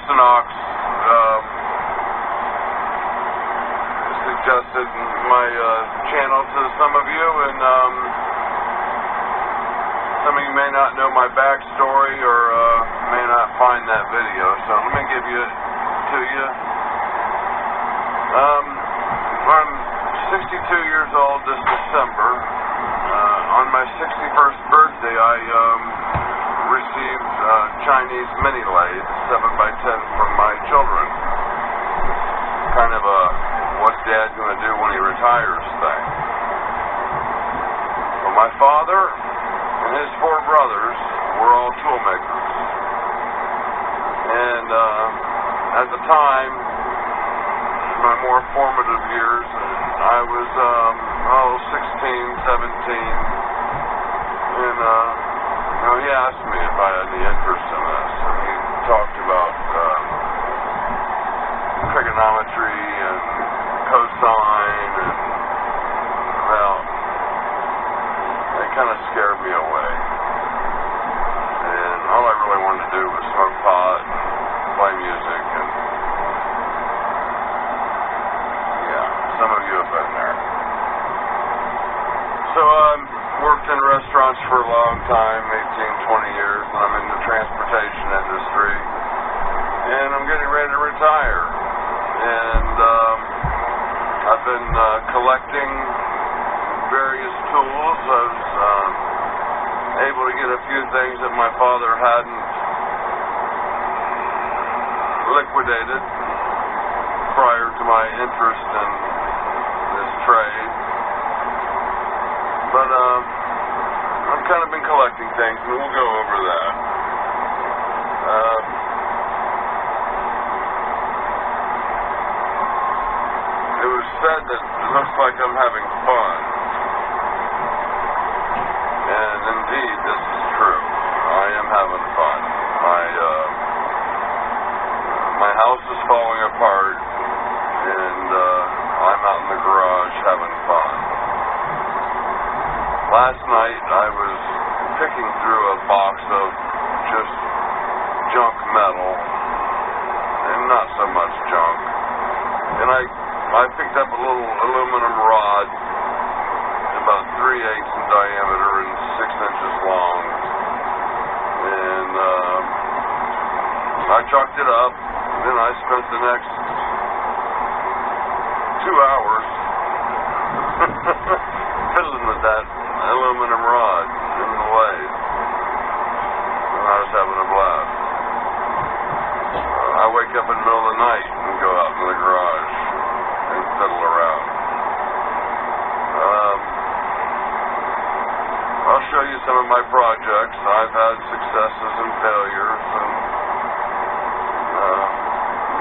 Knox suggested my channel to some of you, and some of you may not know my backstory or may not find that video, so let me give it to you. I'm 62 years old this December. On my 61st birthday, I received Chinese mini lathe 7x10 from my children. Kind of a what's Dad going to do when he retires thing. Well, my father and his 4 brothers were all tool makers. And at the time, my more formative years, I was 16, 17, and he asked me if I had any interest in this, and he talked about trigonometry and cosine, and well, it kind of scared me away. And all I really wanted to do was smoke pot and play music, and yeah, some of you have been there. So worked in restaurants for a long time, 18, 20 years, and I'm in the transportation industry, and I'm getting ready to retire. And I've been collecting various tools. I was able to get a few things that my father hadn't liquidated prior to my interest in this trade. But I've kind of been collecting things, and we'll go over that. It was said that it looks like I'm having fun. And indeed, this is true. I am having fun. My house is falling apart, and I'm out in the garage having fun. Last night, I was picking through a box of just junk metal, and not so much junk. And I picked up a little aluminum rod, about 3/8 in diameter and 6 inches long. And I chalked it up, and then I spent the next 2 hours fiddling with that aluminum rod in the lathe, and I was having a blast. I wake up in the middle of the night and go out in the garage and fiddle around. I'll show you some of my projects. I've had successes and failures, and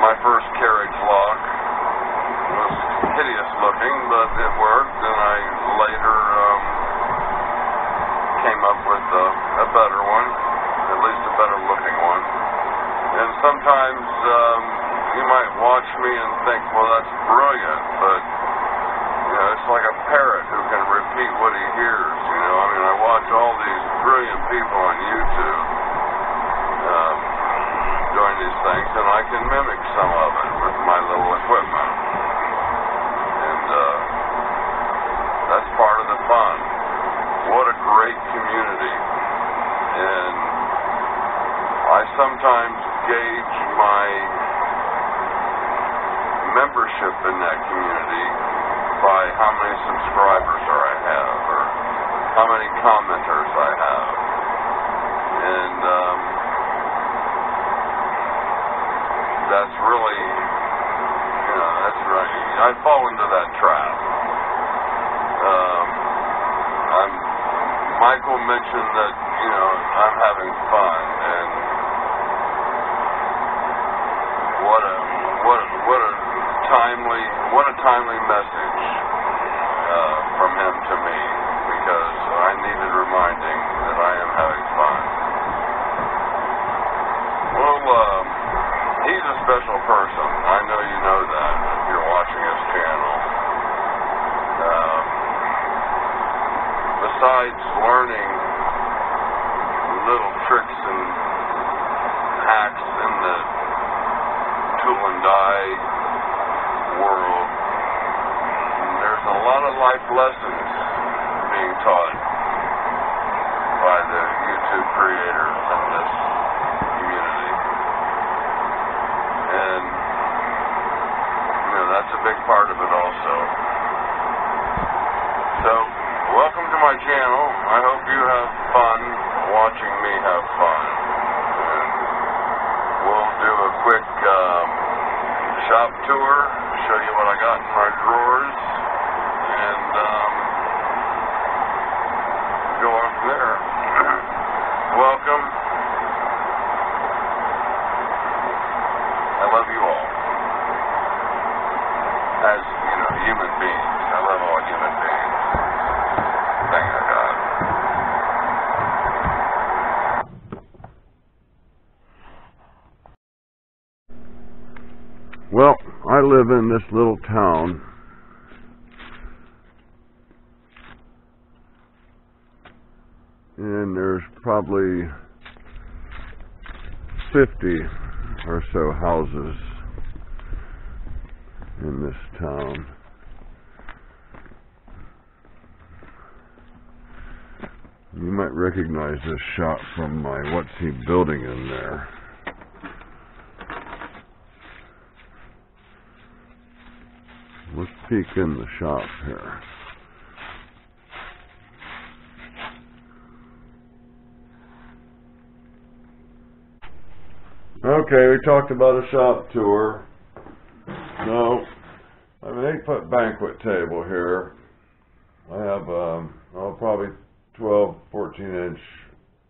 my first Carriage Lock was hideous looking, but it worked, and I later came up with a better one, at least a better looking one. And sometimes you might watch me and think, well, that's brilliant, but it's like a parrot who can repeat what he hears. I mean, I watch all these brilliant people on YouTube doing these things, and I can mimic some of it with my little equipment. And that's part of the fun. What a great community. And I sometimes gauge my membership in that community by how many subscribers I have, or how many commenters I have. And that's really, that's right. I fall into that trap. Michael mentioned that, I'm having fun, and what a timely message from him to me, because I needed reminding that I am having fun. Well, he's a special person. I know you know that if you're watching his channel. Besides learning little tricks and hacks in the tool and die world. And there's a lot of life lessons being taught by the YouTube creators in this community. And, you know, that's a big part of it also. So, welcome to my channel. I hope you have fun watching me have fun. And we'll do a quick shop tour, show you what I got in my drawers, and go on from there. Welcome. I love you all. As, you know, human beings. I love all human beings. Thank God. Well, I live in this little town. And there's probably 50 or so houses in this town. You might recognize this shop from my What's He Building in there. Let's peek in the shop here. Okay, we talked about a shop tour. So, I have an 8-foot banquet table here. I have probably 12, 14-inch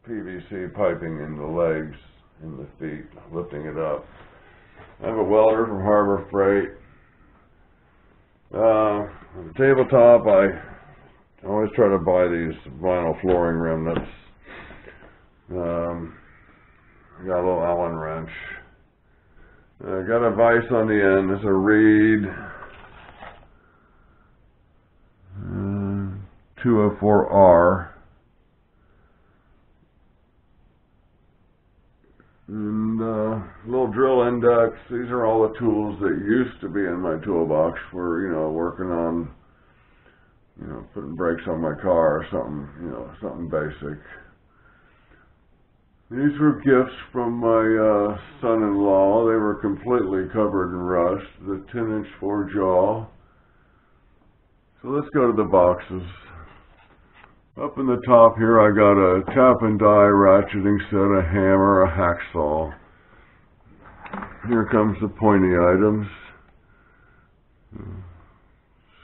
PVC piping in the legs, in the feet, lifting it up. I have a welder from Harbor Freight. On the tabletop, I always try to buy these vinyl flooring remnants. I got a little Allen wrench. I got a vise on the end. There's a reed. 204R. And a little drill index. These are all the tools that used to be in my toolbox for, you know, working on, you know, putting brakes on my car or something, you know, something basic. These were gifts from my son-in-law. They were completely covered in rust. The 10-inch 4-jaw. So let's go to the boxes. Up in the top here I got a tap and die ratcheting set, a hammer, a hacksaw. Here comes the pointy items.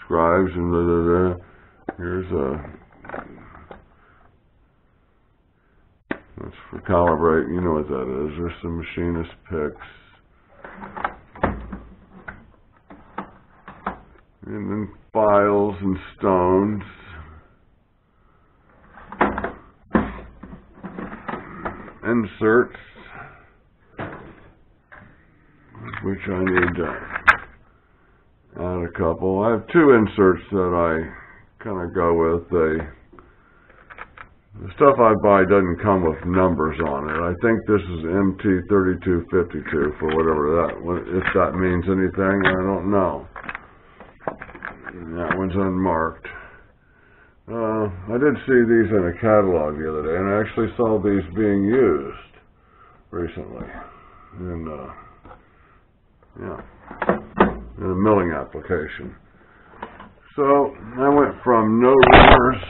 Scribes and blah, blah, blah. Here's a... That's for calibrate, you know what that is. There's some machinist picks. And then files and stones. Inserts, which I need to add a couple. I have 2 inserts that I kind of go with. The stuff I buy doesn't come with numbers on it. I think this is MT3252 for whatever if that means anything, I don't know. And that one's unmarked. I did see these in a catalog the other day, and I actually saw these being used recently in a milling application. So I went from no reamers.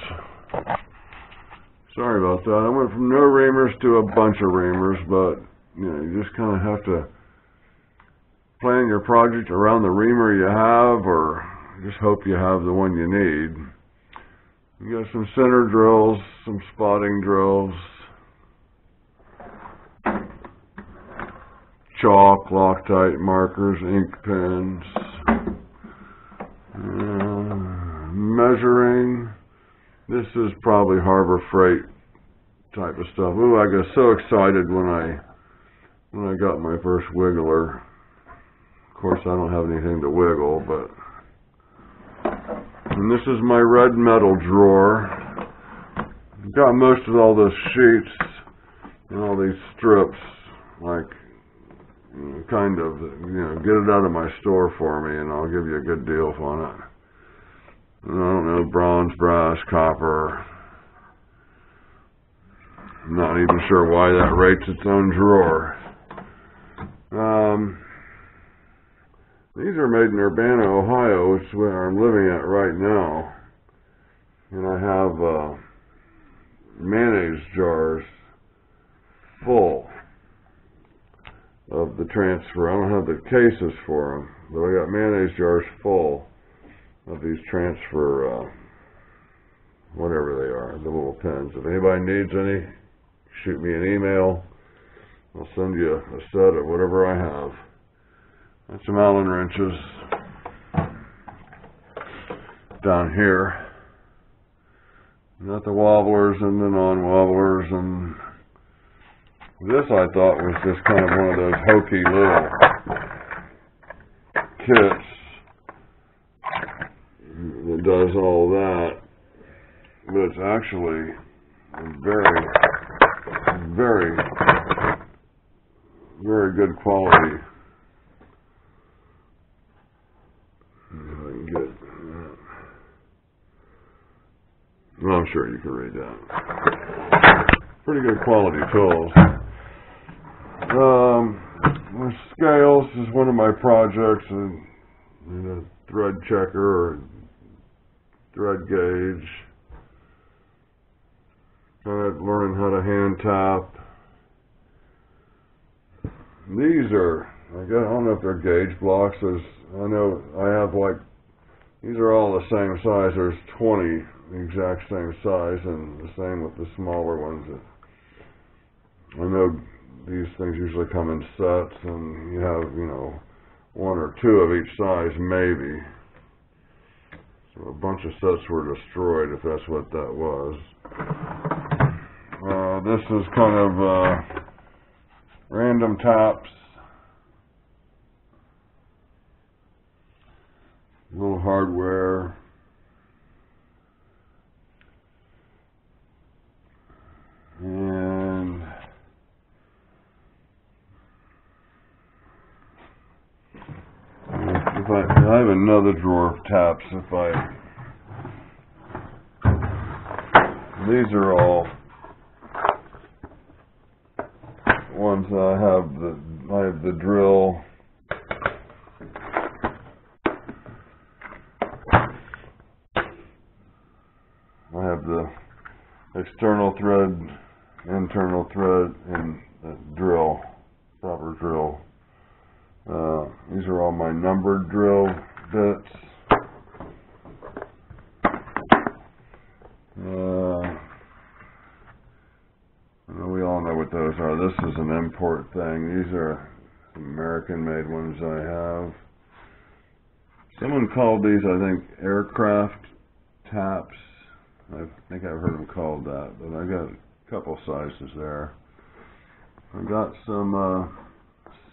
Sorry about that. I went from no reamers to a bunch of reamers, but you know, you just kind of have to plan your project around the reamer you have, or just hope you have the one you need. You got some center drills, some spotting drills, chalk, Loctite markers, ink pens, measuring. This is probably Harbor Freight type of stuff. Ooh, I got so excited when I got my first wiggler. Of course, I don't have anything to wiggle, but... And this is my red metal drawer. I've got most of all those sheets and all these strips, like kind of, get it out of my store for me, and I'll give you a good deal on it. And I don't know, bronze, brass, copper. I'm not even sure why that rates its own drawer. These are made in Urbana, Ohio, which is where I'm living at right now. And I have mayonnaise jars full of the transfer. I don't have the cases for them, but I got mayonnaise jars full of these transfer, whatever they are, the little pens. If anybody needs any, shoot me an email. I'll send you a set of whatever I have. And some Allen wrenches down here. Got the wobblers and the non-wobblers, and this I thought was just kind of one of those hokey little kits that does all that, but it's actually very, very, very good quality. If I can get that. Well, I'm sure you can read that. Pretty good quality tools. The scales is one of my projects, and a thread checker or thread gauge. Kind of learning how to hand tap. These are, I don't know if they're gauge blocks. I know I have these are all the same size. There's 20 the exact same size, and the same with the smaller ones. I know these things usually come in sets, and you have, one or two of each size, maybe. So a bunch of sets were destroyed, if that's what that was. This is kind of random taps. Little hardware. And I have another drawer of taps. These are all ones that I have the drill. I have the external thread, internal thread, and drill, proper drill. These are all my numbered drill bits. We all know what those are. This is an import thing. These are American-made ones I have. Someone called these, I think, aircraft taps. I think I've heard them called that, but I got a couple sizes there. I got some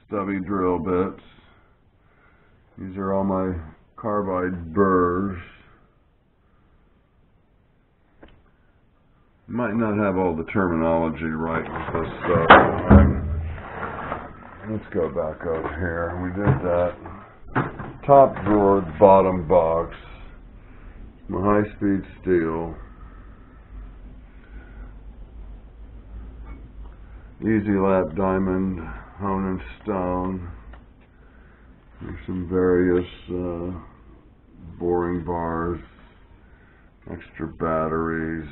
stubby drill bits. These are all my carbide burrs. Might not have all the terminology right with this stuff. Let's go back over here. We did that. Top drawer, bottom box. My high-speed steel. Easy lap diamond, hone and stone. There's some various boring bars, extra batteries,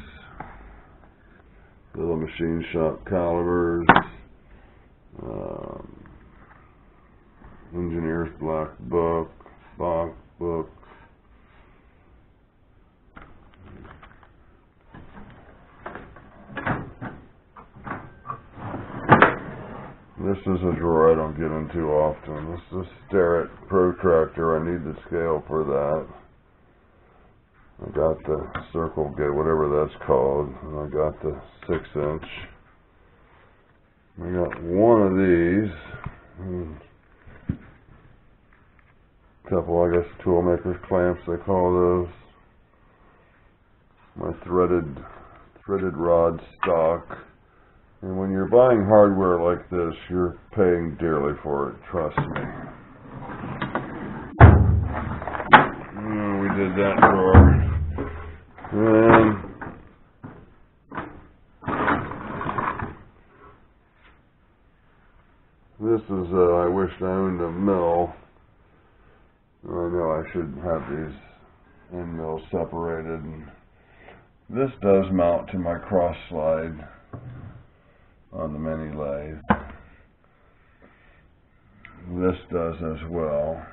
little machine shop calibers, engineer's black book, Bach book. This is a drawer I don't get into often. This is a Starrett protractor. I need the scale for that. I got the circle gate, whatever that's called, and I got the 6-inch. I got one of these. A couple, I guess, toolmakers clamps, they call those. My threaded rod stock. And when you're buying hardware like this, you're paying dearly for it, trust me. We did that drawer. And this is, I wish I owned a mill. I know I should have these end mills separated. And this does mount to my cross slide on the mini lathe. This does as well.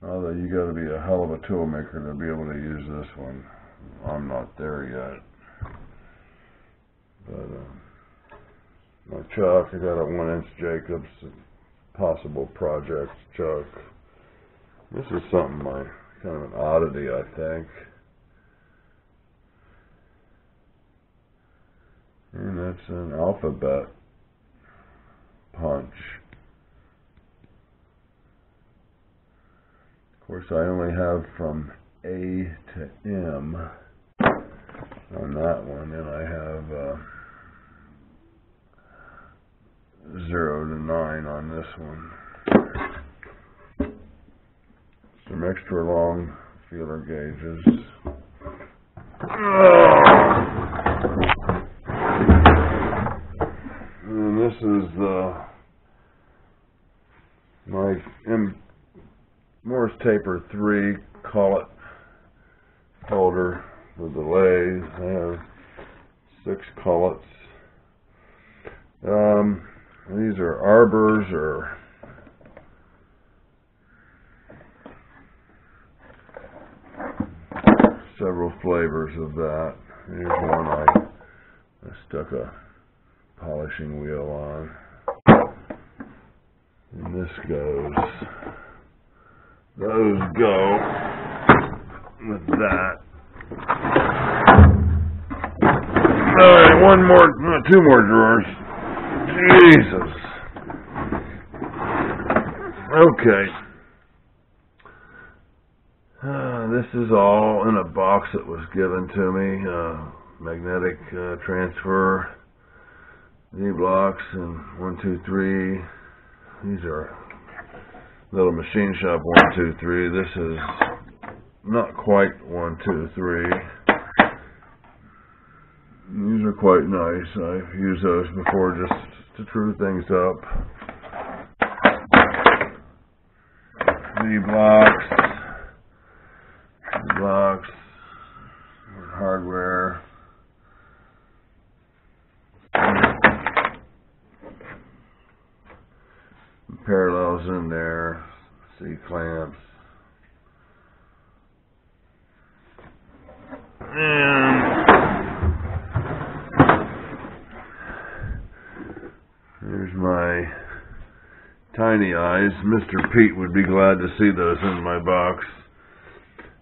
Although you got to be a hell of a tool maker to be able to use this one. I'm not there yet. But my chuck, I got a 1-inch Jacobs possible project chuck. This is something kind of an oddity, I think. And that's an alphabet punch. Of course, I only have from A to M on that one, and I have 0 to 9 on this one. Some extra long feeler gauges. And this is my Morse Taper 3 collet holder for the lathe. I have 6 collets. These are arbors or several flavors of that. Here's one I stuck a polishing wheel on. And this goes. Those go with that. Alright, two more drawers. Jesus. Okay. This is all in a box that was given to me. Magnetic transfer, D-blocks, and 1, 2, 3. These are little machine shop 1, 2, 3. This is not quite 1, 2, 3. These are quite nice. I've used those before just to true things up. blocks, hardware. Parallels in there, C-clamps. And here's my tiny eyes. Mr. Pete would be glad to see those in my box.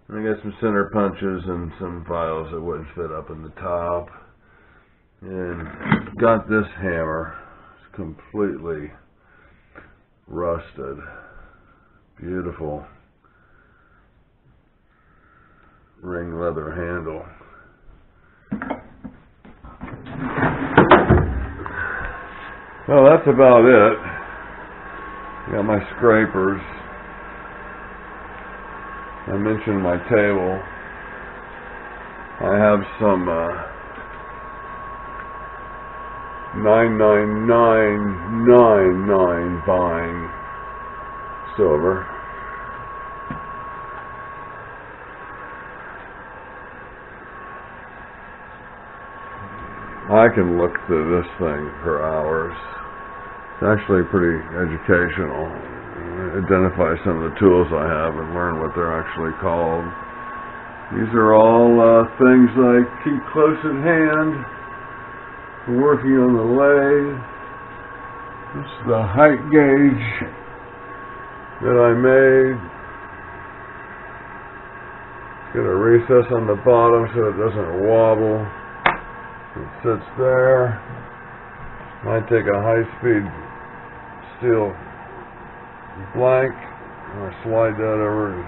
I got some center punches and some files that wouldn't fit up in the top. And got this hammer. It's completely rusted. Beautiful ring leather handle. Well, that's about it. Got my scrapers. I mentioned my table. I have some 99999 buying silver. I can look through this thing for hours. It's actually pretty educational. Identify some of the tools I have and learn what they're actually called. These are all things I keep close at hand. Working on the lathe. This is the height gauge that I made. Got a recess on the bottom so it doesn't wobble. It sits there. I take a high-speed steel blank. I slide that over and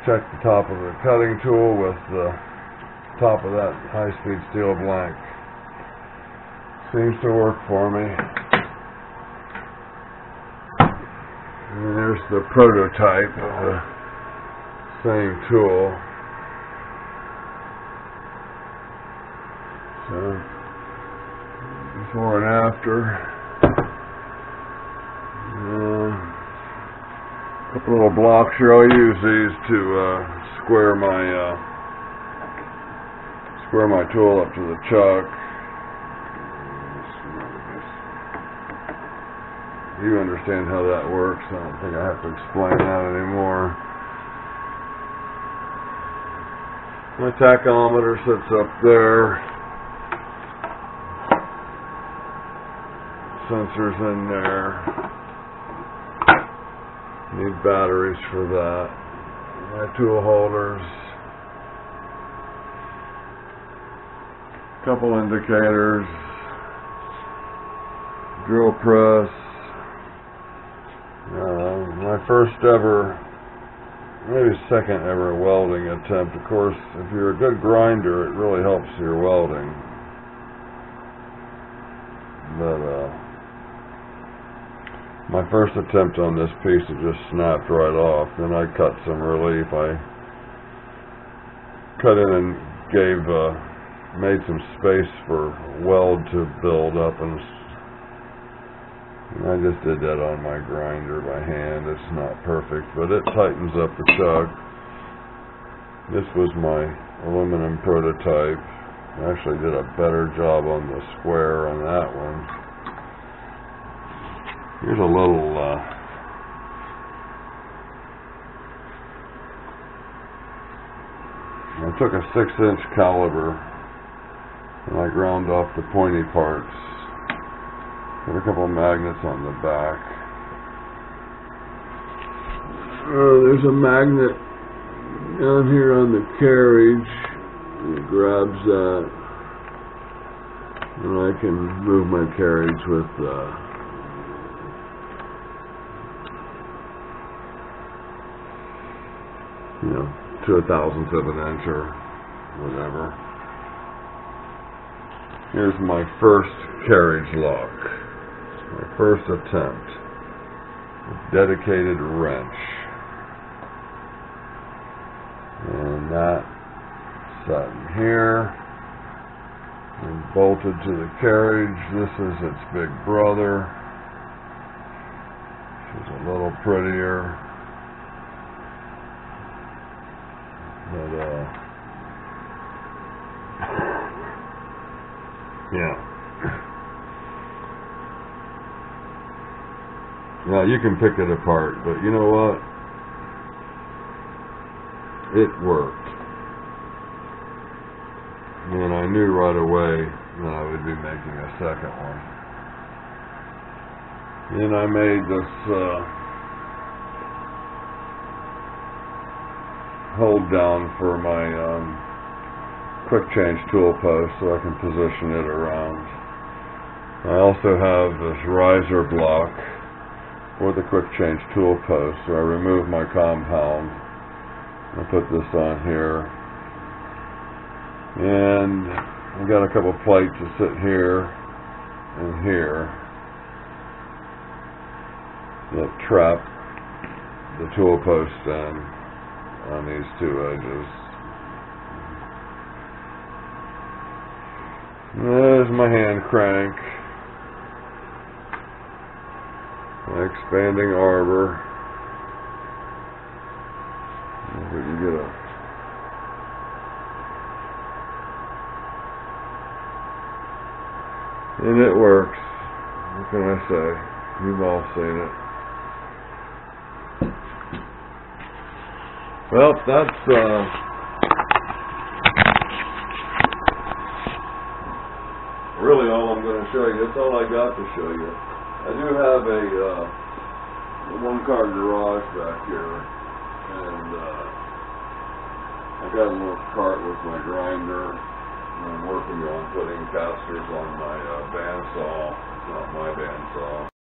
check the top of the cutting tool with the top of that high-speed steel blank. Seems to work for me. And there's the prototype of the same tool. So, before and after. A couple little blocks here. I'll use these to square my tool up to the chuck. You understand how that works. I don't think I have to explain that anymore. My tachometer sits up there. Sensors in there. Need batteries for that. My tool holders. Couple indicators. Drill press. My first ever, maybe second ever welding attempt. Of course, if you're a good grinder, it really helps your welding. But my first attempt on this piece, it just snapped right off. Then I cut some relief. I cut in and made some space for weld to build up, and I just did that on my grinder by hand. It's not perfect, but it tightens up the chuck. This was my aluminum prototype. I actually did a better job on the square on that one. Here's a little I took a 6-inch caliber and I ground off the pointy parts. Got a couple of magnets on the back. There's a magnet down here on the carriage. It grabs that, and I can move my carriage with to 1/1000th of an inch or whatever. Here's my first carriage lock. My first attempt. A dedicated wrench. And that sat in here and bolted to the carriage. This is its big brother. This is a little prettier. But yeah. Now you can pick it apart, but you know what? It worked. And I knew right away that I would be making a second one. And I made this hold down for my quick change tool post so I can position it around. I also have this riser block for the quick change tool post, so I remove my compound. I put this on here, and I've got a couple plates that sit here and here that trap the tool post in on these two edges. There's my hand crank, my expanding arbor. If we can get and it works. What can I say? You've all seen it. Well, that's really all I'm going to show you. That's all I got to show you. I do have a one-car garage back here, and I've got a little cart with my grinder, and I'm working on putting casters on my bandsaw. It's not my bandsaw.